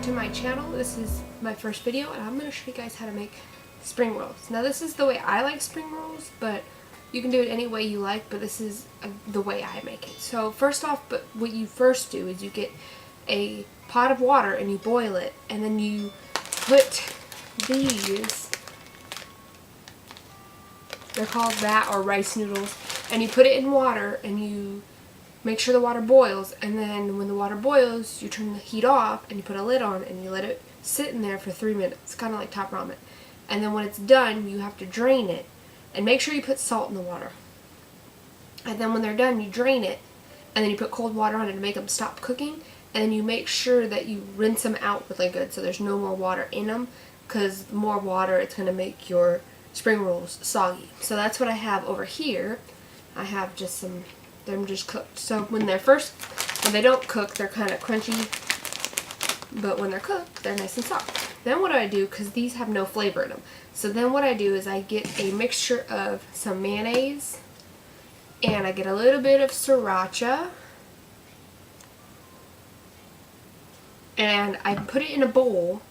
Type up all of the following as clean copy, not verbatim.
to my channel. This is my first video and I'm going to show you guys how to make spring rolls. Now this is the way I like spring rolls, but you can do it any way you like, but this is the way I make it. So first off, what you first do is you get a pot of water and you boil it, and then you put these, they're called that or rice noodles, and you put it in water and you make sure the water boils, and then when the water boils you turn the heat off and you put a lid on and you let it sit in there for 3 minutes, kind of like top ramen. And then when it's done you have to drain it and make sure you put salt in the water. And then when they're done you drain it and then you put cold water on it to make them stop cooking, and then you make sure that you rinse them out really good so there's no more water in them, because the more water it's going to make your spring rolls soggy. So that's what I have over here. I have just some, they're just cooked. So when they don't cook, they're kind of crunchy, but when they're cooked, they're nice and soft. Then what I do, because these have no flavor in them, so then what I do is I get a mixture of some mayonnaise, and I get a little bit of sriracha, and I put it in a bowl.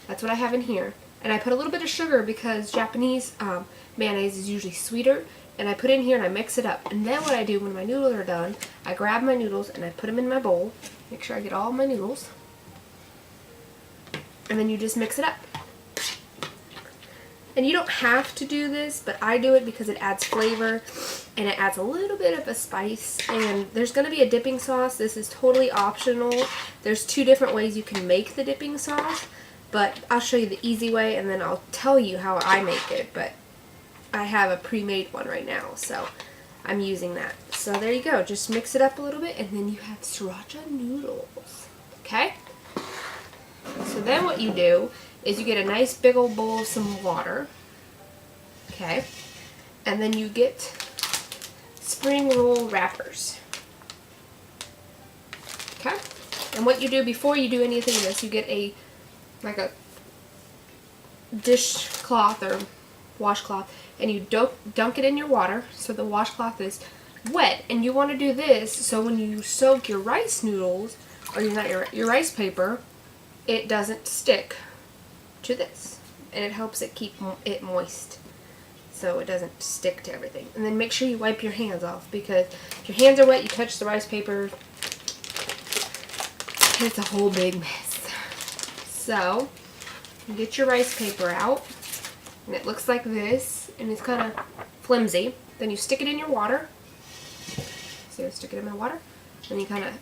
That's what I have in here. And I put a little bit of sugar because Japanese mayonnaise is usually sweeter. And I put it in here and I mix it up. And then what I do when my noodles are done, I grab my noodles and I put them in my bowl. Make sure I get all my noodles. And then you just mix it up. And you don't have to do this, but I do it because it adds flavor and it adds a little bit of a spice. And there's going to be a dipping sauce. This is totally optional. There's 2 different ways you can make the dipping sauce, but I'll show you the easy way and then I'll tell you how I make it. But I have a pre-made one right now, so I'm using that. So there you go. Just mix it up a little bit and then you have sriracha noodles. Okay? So then what you do is you get a nice big old bowl of some water. Okay? And then you get spring roll wrappers. Okay? And what you do before you do anything of this, you get a dishcloth or washcloth, and you dunk it in your water so the washcloth is wet. And you want to do this so when you soak your rice noodles, or your rice paper, it doesn't stick to this, and it helps it keep it moist so it doesn't stick to everything. And then make sure you wipe your hands off, because if your hands are wet, you touch the rice paper, it's a whole big mess. So you get your rice paper out and it looks like this, and it's kind of flimsy. Then you stick it in your water. So stick it in my water, and you kind of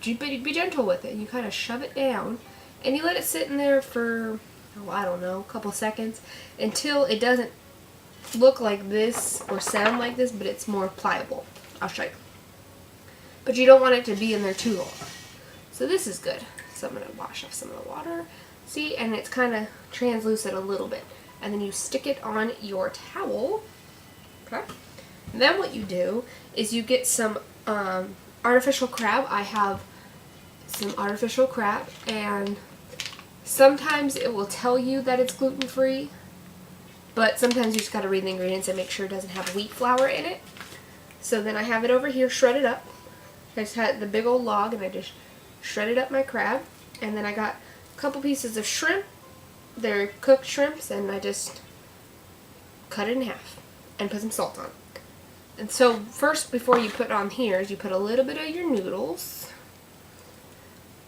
be gentle with it. You kind of shove it down, and you let it sit in there for, oh, I don't know, a couple seconds until it doesn't look like this or sound like this, but it's more pliable. I'll show you. But you don't want it to be in there too long. So this is good. So I'm going to wash off some of the water. See, and it's kind of translucent a little bit. And then you stick it on your towel. Okay. And then what you do is you get some artificial crab. I have some artificial crab, and sometimes it will tell you that it's gluten-free, but sometimes you just got to read the ingredients and make sure it doesn't have wheat flour in it. So then I have it over here shredded up. I just had the big old log and I just shredded up my crab, and then I got a couple pieces of shrimp. They're cooked shrimps, and I just cut it in half and put some salt on. And so first, before you put on here, is you put a little bit of your noodles.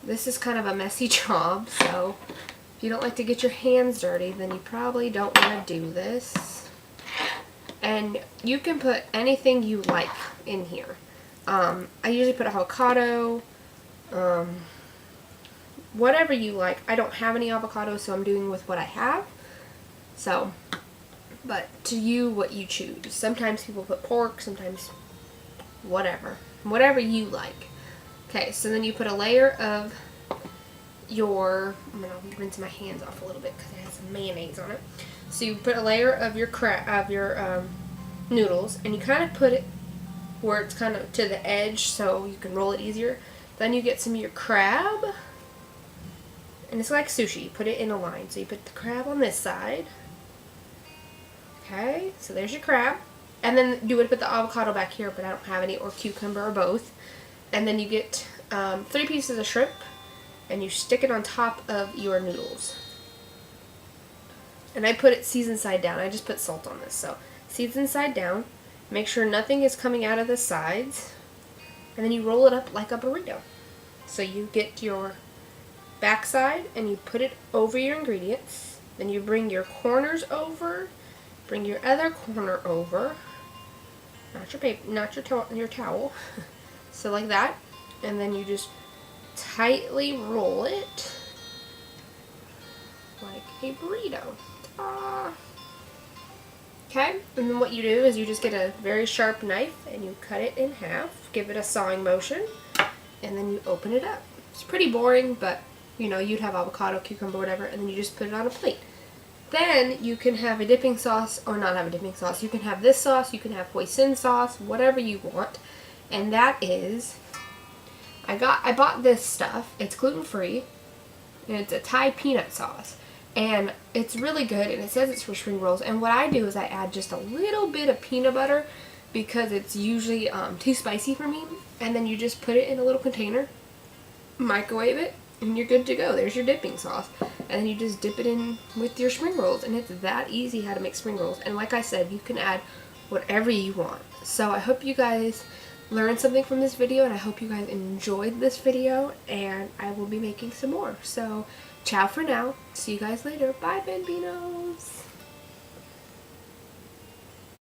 This is kind of a messy job, so if you don't like to get your hands dirty, then you probably don't want to do this. And you can put anything you like in here. I usually put avocado, whatever you like. I don't have any avocado, so I'm doing with what I have. So, but to you, what you choose. Sometimes people put pork, sometimes whatever you like. Okay, so then you put a layer of your, I'm going to rinse my hands off a little bit because it has some mayonnaise on it. So you put a layer of your noodles, and you kind of put it where it's kind of to the edge so you can roll it easier. Then you get some of your crab, and it's like sushi. You put it in a line. So you put the crab on this side. Okay, so there's your crab. And then you would put the avocado back here, but I don't have any, or cucumber, or both. And then you get 3 pieces of shrimp, and you stick it on top of your noodles. And I put it seasoned side down. I just put salt on this. So seasoned side down. Make sure nothing is coming out of the sides. And then you roll it up like a burrito. So you get your backside and you put it over your ingredients. Then you bring your corners over. Bring your other corner over. Not your paper, not your towel. So like that. And then you just tightly roll it like a burrito. Okay, and then what you do is you just get a very sharp knife and you cut it in half, give it a sawing motion, and then you open it up. It's pretty boring, but you know, you'd have avocado, cucumber, whatever, and then you just put it on a plate. Then you can have a dipping sauce, or not have a dipping sauce. You can have this sauce, you can have hoisin sauce, whatever you want. And that is, I bought this stuff. It's gluten-free, and it's a Thai peanut sauce. And it's really good, and it says it's for spring rolls. And what I do is I add just a little bit of peanut butter because it's usually too spicy for me. And then you just put it in a little container, microwave it, and you're good to go. There's your dipping sauce. And then you just dip it in with your spring rolls. And it's that easy how to make spring rolls. And like I said, you can add whatever you want. So I hope you guys learned something from this video, and I hope you guys enjoyed this video, and I will be making some more. So ciao for now. See you guys later. Bye, Bambinos.